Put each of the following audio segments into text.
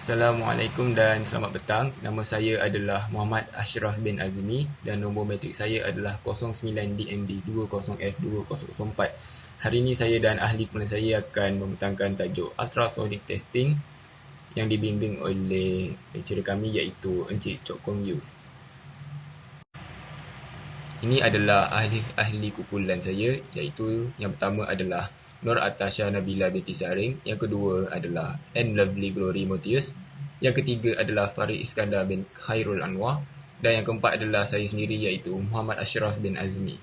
Assalamualaikum dan selamat petang. Nama saya adalah Muhammad Ashraf bin Azmi dan nombor matrik saya adalah 09DMB5A204. Hari ini saya dan ahli kumpulan saya akan membentangkan tajuk Ultrasonic Testing yang dibimbing oleh lecturer kami iaitu Encik Chok Kong Yu. Ini adalah ahli kumpulan saya iaitu yang pertama adalah Nur Atasha Nabila binti Saring, yang kedua adalah N. Lovely Glory Motius, yang ketiga adalah Farid Iskandar bin Khairul Anwar, dan yang keempat adalah saya sendiri iaitu Muhammad Ashraf bin Azmi.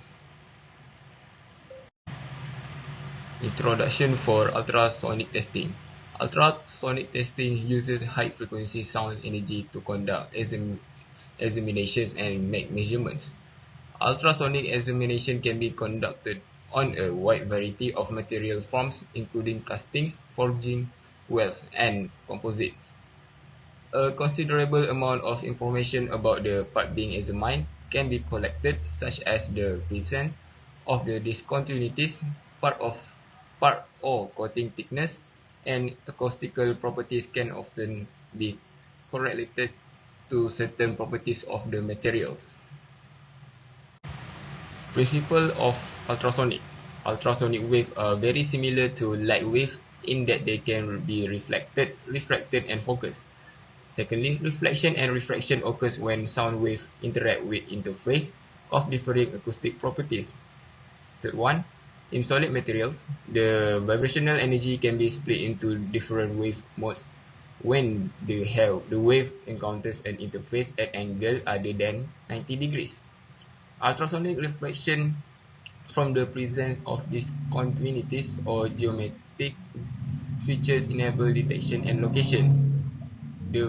Introduction for ultrasonic testing. Ultrasonic testing uses high frequency sound energy to conduct examinations and make measurements. Ultrasonic examination can be conducted on a wide variety of material forms including castings, forging, welds, and composite. A considerable amount of information about the part being examined can be collected, such as the presence of the discontinuities, part or coating thickness, and acoustical properties can often be correlated to certain properties of the materials. Principle of ultrasonic. Ultrasonic waves are very similar to light wave in that they can be reflected, and focused. Secondly, reflection and refraction occurs when sound waves interact with interface of differing acoustic properties. Third one, in solid materials, the vibrational energy can be split into different wave modes when the wave encounters an interface at angle other than 90 degrees. Ultrasonic reflection from the presence of discontinuities or geometric features enable detection and location. The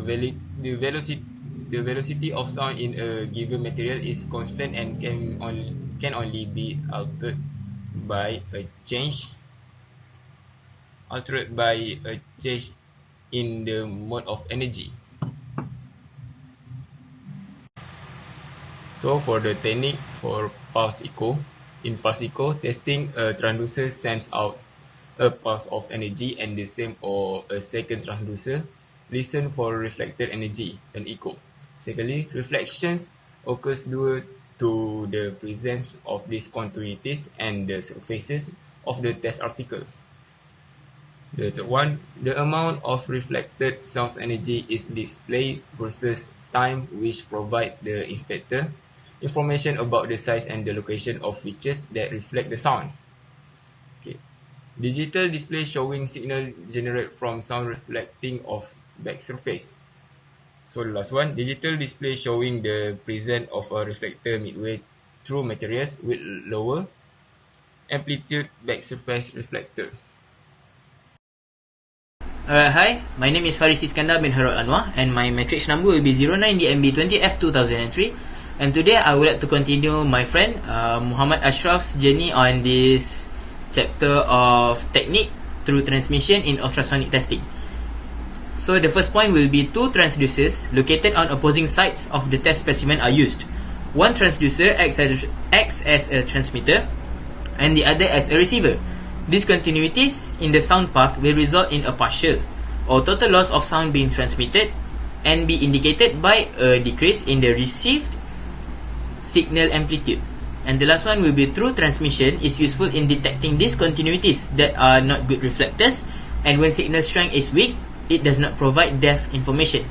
velocity of sound in a given material is constant and can only be altered by a change in the mode of energy. So for the technique for pulse echo, in pulse echo testing, a transducer sends out a pulse of energy and the same or a second transducer listen for reflected energy, an echo. Secondly, reflections occurs due to the presence of discontinuities and the surfaces of the test article. The third one, the amount of reflected sound energy is displayed versus time, which provide the inspector information about the size and the location of features that reflect the sound. Okay. Digital display showing signal generated from sound reflecting of back surface. So the last one, digital display showing the presence of a reflector midway through materials with lower amplitude back surface reflector. Hi, my name is Farid Iskandar bin Khairul Anwar and my matrix number will be 09DMB20F2003. And today I would like to continue my friend Muhammad Ashraf's journey on this chapter of technique through transmission in ultrasonic testing. So the first point will be two transducers located on opposing sides of the test specimen are used. One transducer acts as a transmitter and the other as a receiver. Discontinuities in the sound path will result in a partial or total loss of sound being transmitted and be indicated by a decrease in the received signal amplitude. And the last one will be through transmission is useful in detecting discontinuities that are not good reflectors, and when signal strength is weak, it does not provide depth information.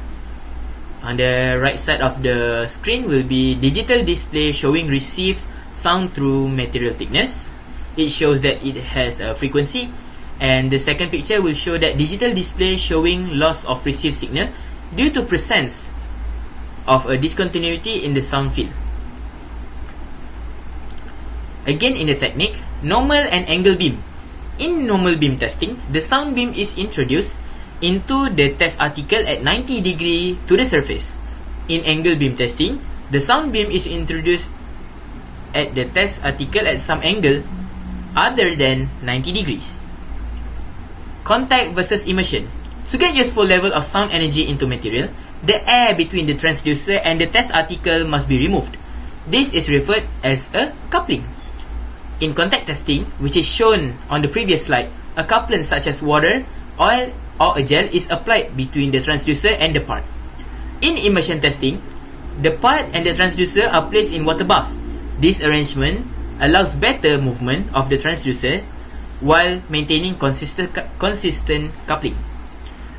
On the right side of the screen will be digital display showing received sound through material thickness. It shows that it has a frequency, and the second picture will show that digital display showing loss of received signal due to presence of a discontinuity in the sound field. Again, in the technique, normal and angle beam. In normal beam testing, the sound beam is introduced into the test article at 90 degree to the surface. In angle beam testing, the sound beam is introduced at the test article at some angle other than 90 degrees. Contact versus immersion. To get useful level of sound energy into material, the air between the transducer and the test article must be removed. This is referred as a coupling. In contact testing, which is shown on the previous slide, a couplant such as water, oil, or a gel is applied between the transducer and the part. In immersion testing, the part and the transducer are placed in water bath. This arrangement allows better movement of the transducer while maintaining consistent coupling.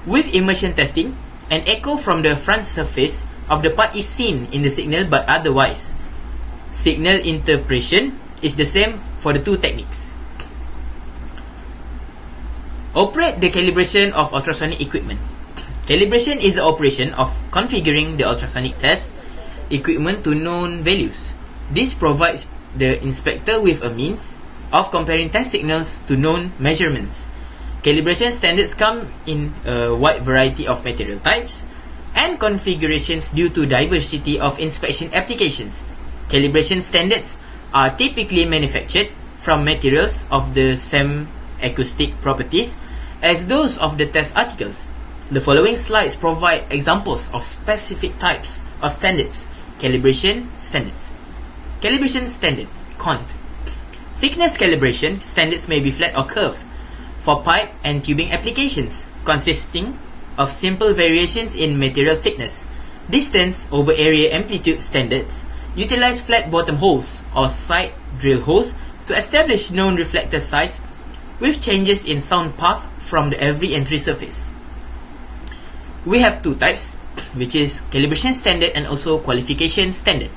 With immersion testing, an echo from the front surface of the part is seen in the signal, but otherwise, signal interpretation is the same for the two techniques. Operate the calibration of ultrasonic equipment. Calibration is the operation of configuring the ultrasonic test equipment to known values. This provides the inspector with a means of comparing test signals to known measurements. Calibration standards come in a wide variety of material types and configurations due to diversity of inspection applications. Calibration standards are typically manufactured from materials of the same acoustic properties as those of the test articles. The following slides provide examples of specific types of standards. Calibration standards. Calibration standard, cont. Thickness calibration standards may be flat or curved for pipe and tubing applications, consisting of simple variations in material thickness. Distance over area amplitude standards utilize flat bottom holes or side drill holes to establish known reflector size with changes in sound path from the every entry surface. We have two types, which is calibration standard and also qualification standard.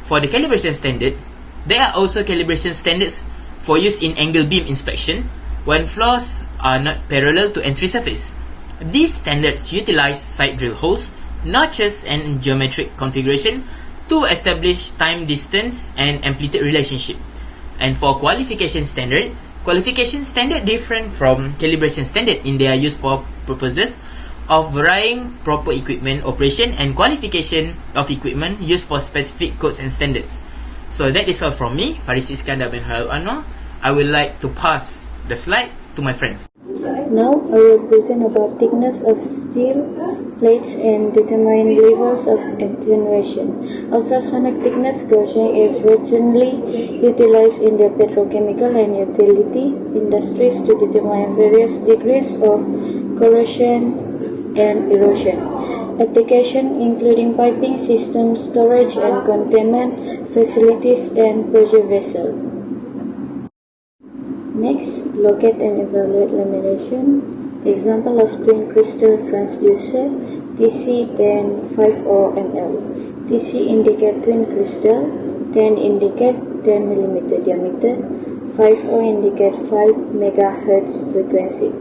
For the calibration standard, there are also calibration standards for use in angle beam inspection when floors are not parallel to entry surface. These standards utilize side drill holes, notches, and geometric configuration to establish time, distance, and amplitude relationship. And for qualification standard different from calibration standard in their use for purposes of varying proper equipment operation and qualification of equipment used for specific codes and standards. So that is all from me, Faris Iskandar bin Halal Anwar. I would like to pass the slide to my friend. Now I will present about thickness of steel plates and determine levels of attenuation. Ultrasonic thickness gauging is routinely utilized in the petrochemical and utility industries to determine various degrees of corrosion and erosion. Application including piping systems, storage and containment facilities, and pressure vessel. Next, locate and evaluate lamination. Example of twin crystal transducer TC1050 ml. TC indicate twin crystal, 10 indicate 10 mm diameter, 50 indicate 5 MHz frequency.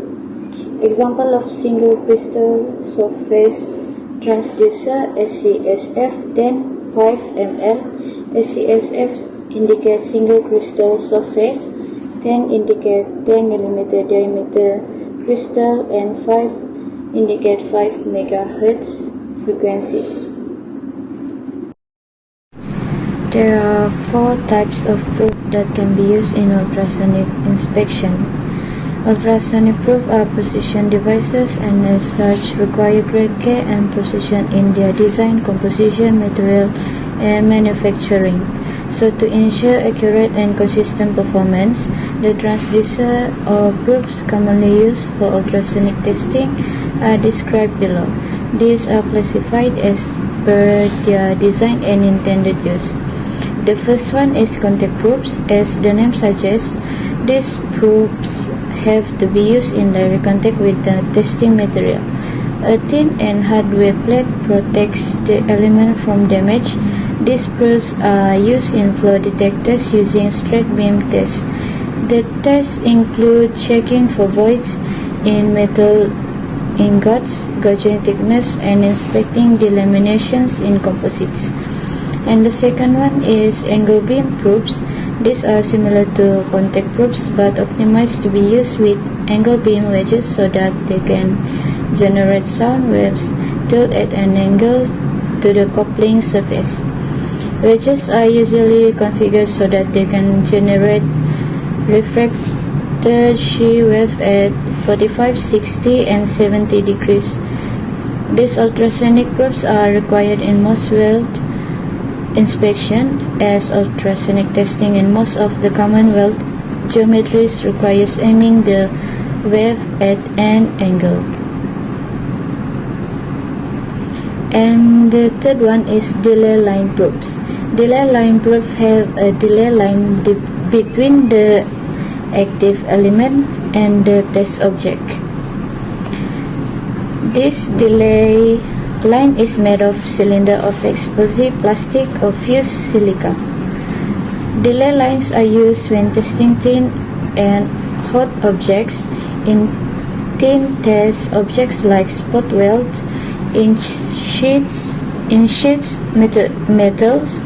Example of single crystal surface transducer SCSF 10.5 ml. SCSF indicate single crystal surface, 10 indicate 10 mm diameter crystal, and 5 indicate 5 MHz frequency. There are 4 types of probe that can be used in ultrasonic inspection. Ultrasonic probe are precision devices and as such require great care and precision in their design, composition, material, and manufacturing. So to ensure accurate and consistent performance, the transducer or probes commonly used for ultrasonic testing are described below. These are classified as per their design and intended use. The first one is contact probes. As the name suggests, these probes have to be used in direct contact with the testing material. A thin and hardware plate protects the element from damage. These probes are used in flow detectors using straight beam tests. The tests include checking for voids in metal ingots, gauging thickness, and inspecting delaminations in composites. And the second one is angle beam probes. These are similar to contact probes but optimized to be used with angle beam wedges so that they can generate sound waves tilted at an angle to the coupling surface. Wedges are usually configured so that they can generate refracted shear wave at 45, 60, and 70 degrees. These ultrasonic probes are required in most weld inspection, as ultrasonic testing in most of the Commonwealth geometries requires aiming the wave at an angle. And the third one is delay line proofs. Delay line proofs have a delay line between the active element and the test object. This delay line is made of cylinder of explosive plastic or fused silica. Delay lines are used when testing thin and hot objects. In thin test objects like spot welds, in sheets metals,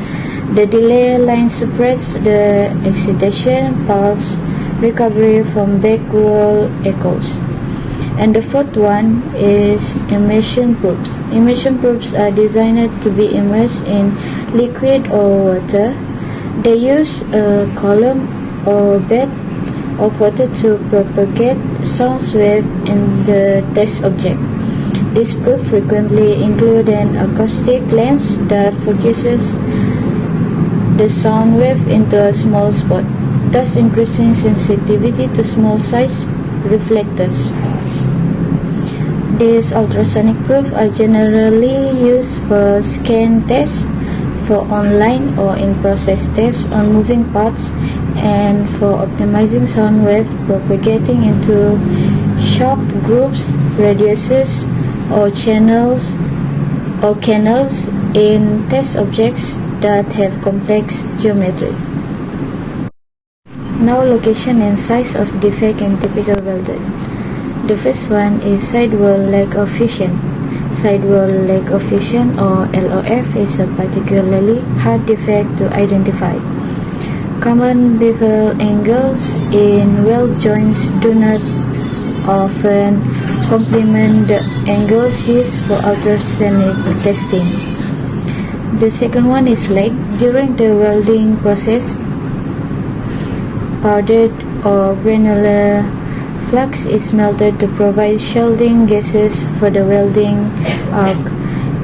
the delay line separates the excitation pulse recovery from back wall echoes. And the fourth one is immersion proofs. Immersion proofs are designed to be immersed in liquid or water. They use a column or bed of water to propagate sound wave in the test object. These proofs frequently include an acoustic lens that focuses the sound wave into a small spot, thus increasing sensitivity to small size reflectors. These ultrasonic proofs are generally used for scan tests, for online or in-process tests on moving parts, and for optimizing sound wave propagating into sharp grooves, radiuses, or canals in test objects that have complex geometry. Now, location and size of defect in typical welded. The first one is sidewall lack of fusion. Sidewall lack of fusion, or LOF, is a particularly hard defect to identify. Common bevel angles in weld joints do not often complement the angles used for ultrasonic testing. The second one is lag. During the welding process, powdered or granular flux is melted to provide shielding gases for the welding arc.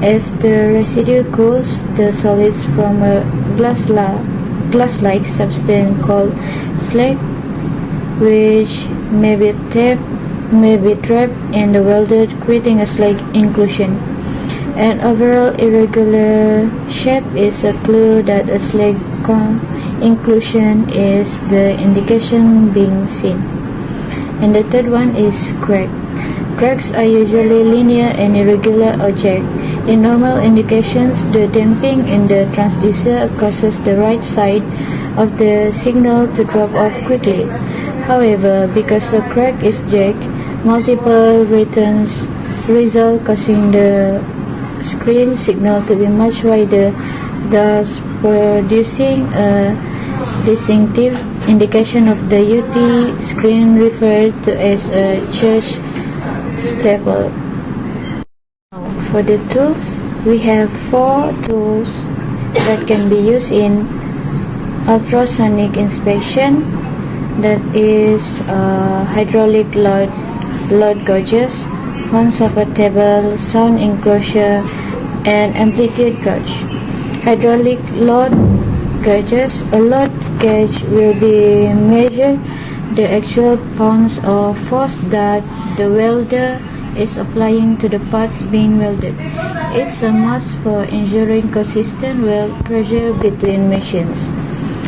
As the residue cools, the solids from a glass-like substance called slag, which may be trapped in the welded, creating a slag inclusion. An overall irregular shape is a clue that a slag inclusion is the indication being seen. And the third one is crack. Cracks are usually linear and irregular objects. In normal indications, the damping in the transducer causes the right side of the signal to drop off quickly. However, because the crack is jagged, multiple returns result, causing the screen signal to be much wider, thus producing a distinctive indication of the UT screen referred to as a church steeple. For the tools, we have 4 tools that can be used in ultrasonic inspection. That is hydraulic load gauges, horn support table, sound enclosure, and amplitude gauge. Hydraulic load gauges. A load gauge will be measure the actual pounds of force that the welder is applying to the parts being welded. It's a must for ensuring consistent weld pressure between machines.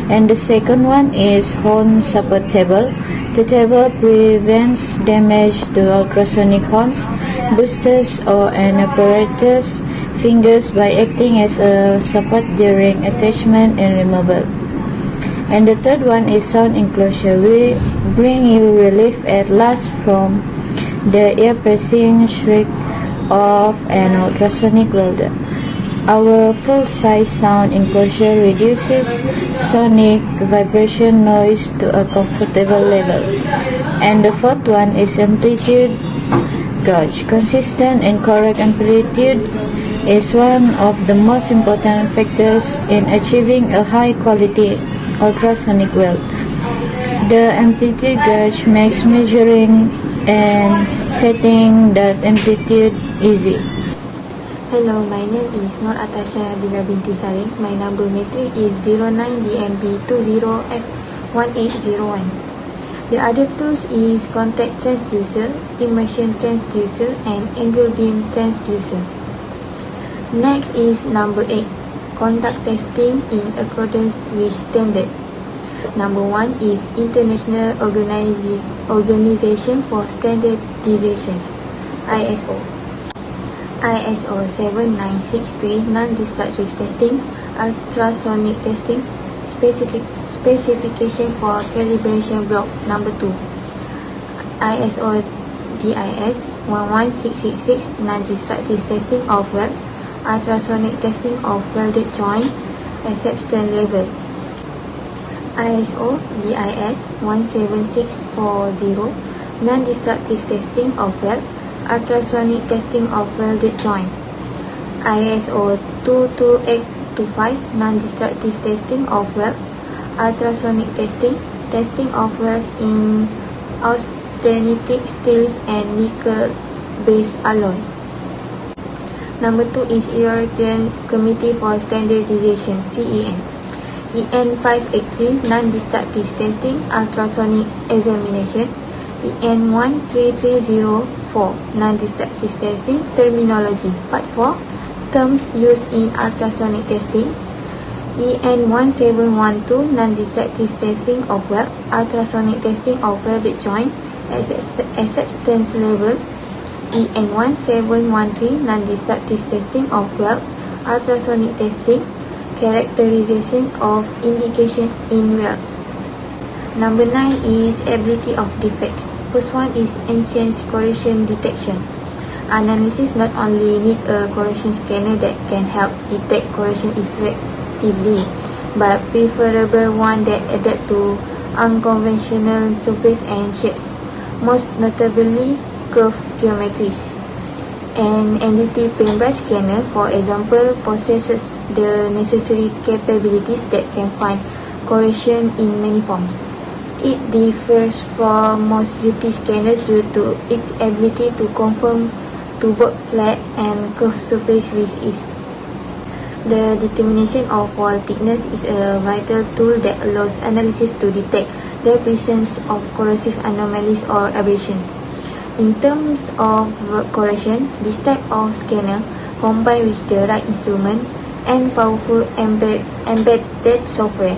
And the second one is horn support table. The table prevents damage to ultrasonic horns, boosters, or an apparatus fingers by acting as a support during attachment and removal. And the third one is sound enclosure. We bring you relief at last from the ear-piercing shriek of an ultrasonic welder. Our full-size sound enclosure reduces sonic vibration noise to a comfortable level. And the fourth one is amplitude gauge. Consistent and correct amplitude is one of the most important factors in achieving a high-quality ultrasonic weld. The amplitude gauge makes measuring and setting that amplitude easy. Hello, my name is Nur Atasha Bila binti Salim. My number matric is 09DMB20F1801. The other tools is contact transducer, immersion transducer, and angle beam transducer. Next is number 8. Conduct testing in accordance with standard. Number 1 is International Organization for Standardizations, ISO. ISO 7963 Non-Destructive Testing, Ultrasonic Testing, Specification for Calibration Block Number 2. ISO DIS 11666 Non-Destructive Testing of Welds, Ultrasonic Testing of Welded Joint, Acceptance Level. ISO DIS 17640 Non-Destructive Testing of Weld, Ultrasonic Testing of Welded Joint. ISO 22825 Non-Destructive Testing of Welds, Ultrasonic Testing, Testing of Welds in austenitic steels and nickel-based alloy. Number 2 is European Committee for Standardization, CEN. EN 583 Non-Destructive Testing, Ultrasonic Examination. EN 13304 Non-Destructive Testing, Terminology. Part 4 Terms used in ultrasonic testing. EN 1712 Non-Destructive Testing of Weld, Ultrasonic Testing of Welded Joint, Acceptance Level. EN 1713 Non-Destructive Testing of Welds, Ultrasonic Testing, Characterization of Indication in Welds. Number 9 is Ability of Defect. First one is Enhanced Corrosion Detection. Analysis not only need a corrosion scanner that can help detect corrosion effectively, but preferable one that adapt to unconventional surface and shapes, most notably curved geometries. An NDT paintbrush scanner, for example, possesses the necessary capabilities that can find corrosion in many forms. It differs from most UT scanners due to its ability to conform to both flat and curved surface with ease. The determination of wall thickness is a vital tool that allows analysis to detect the presence of corrosive anomalies or aberrations. In terms of corrosion, this type of scanner, combined with the right instrument and powerful embedded software,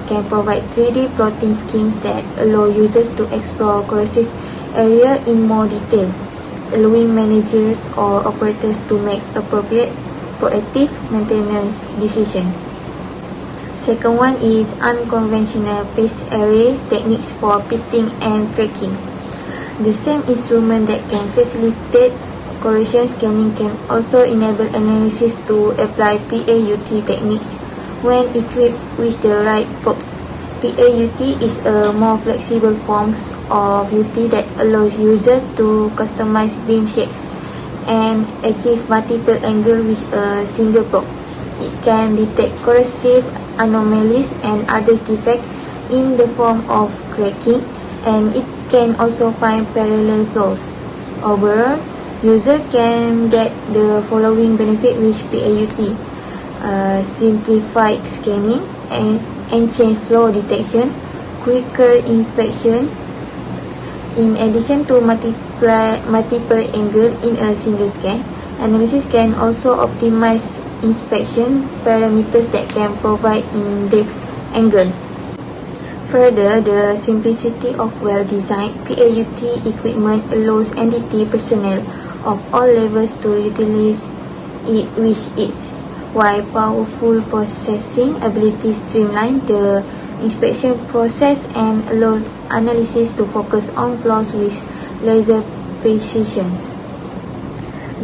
can provide 3D plotting schemes that allow users to explore corrosive area in more detail, allowing managers or operators to make appropriate proactive maintenance decisions. Second one is unconventional phase array techniques for pitting and cracking. The same instrument that can facilitate corrosion scanning can also enable analysis to apply PAUT techniques when equipped with the right probes. PAUT is a more flexible form of UT that allows users to customize beam shapes and achieve multiple angles with a single probe. It can detect corrosive anomalies and other defects in the form of cracking, and it can also find parallel flows. Overall, user can get the following benefit with PAUT: simplified scanning and change flow detection, quicker inspection. In addition to multiple angles in a single scan, analysis can also optimize inspection parameters that can provide in-depth angle. Further, the simplicity of well-designed PAUT equipment allows NDT personnel of all levels to utilize it with ease, while powerful processing abilities streamline the inspection process and allow analysis to focus on flaws with laser precision.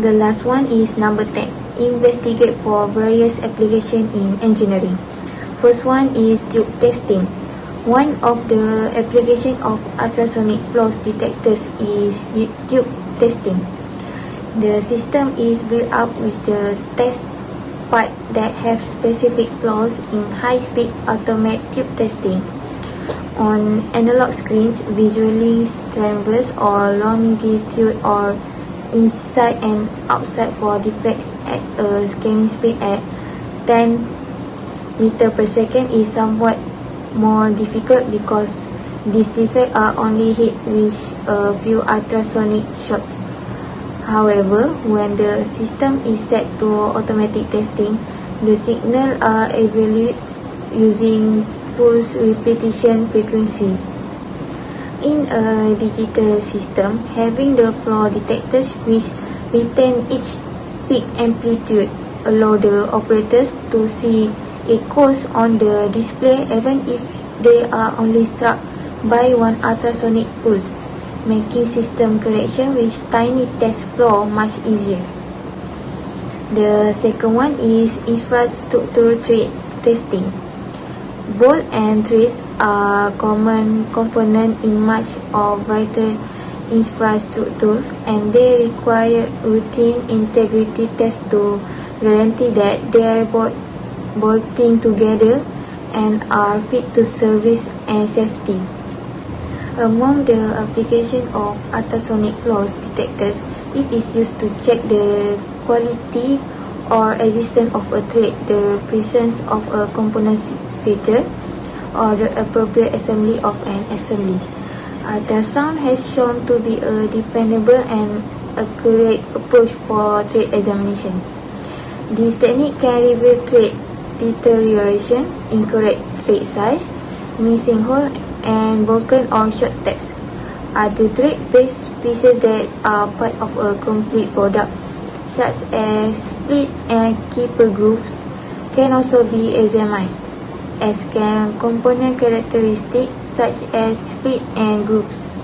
The last one is number 10. Investigate for various applications in engineering. First one is tube testing. One of the applications of ultrasonic flaws detectors is tube testing. The system is built up with the test part that have specific flaws in high-speed automated tube testing. On analog screens, visually triangles or longitude or inside and outside for defects at a scanning speed at 10 meter per second is somewhat more difficult because These defects are only hit with a few ultrasonic shots. However, when the system is set to automatic testing, the signal are evaluated using pulse repetition frequency. In a digital system, having the flaw detectors which retain each peak amplitude allow the operators to see echoes on the display even if they are only struck by one ultrasonic pulse, making system correction with tiny test flaw much easier. The second one is infrastructure thread testing. Bolt and threads are common components in much of vital infrastructure, and they require routine integrity tests to guarantee that they are bolting together and are fit to service and safety. Among the application of ultrasonic flaws detectors, it is used to check the quality or existence of a thread, the presence of a component feature, or the appropriate assembly of an assembly. Ultrasound has shown to be a dependable and accurate approach for thread examination. This technique can reveal thread deterioration, incorrect thread size, missing hole, and broken or short tabs. Other thread-based pieces that are part of a complete product, such as split and keeper grooves, can also be examined, as can component characteristics such as split and grooves.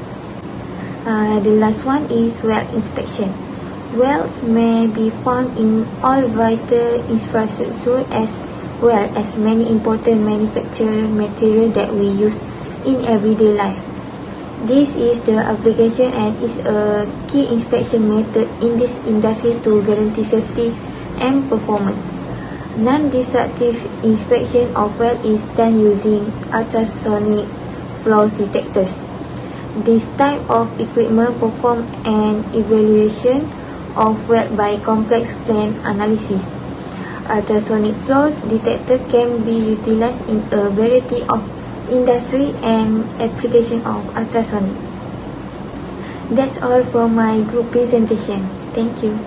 The last one is weld inspection. Welds may be found in all vital infrastructure as well as many important manufacturing materials that we use in everyday life. This is the application and is a key inspection method in this industry to guarantee safety and performance. Non-destructive inspection of weld is done using ultrasonic flaws detectors. This type of equipment performs an evaluation of weld by complex plan analysis. Ultrasonic flaws detector can be utilized in a variety of industry and application of ultrasonic. That's all from my group presentation. Thank you.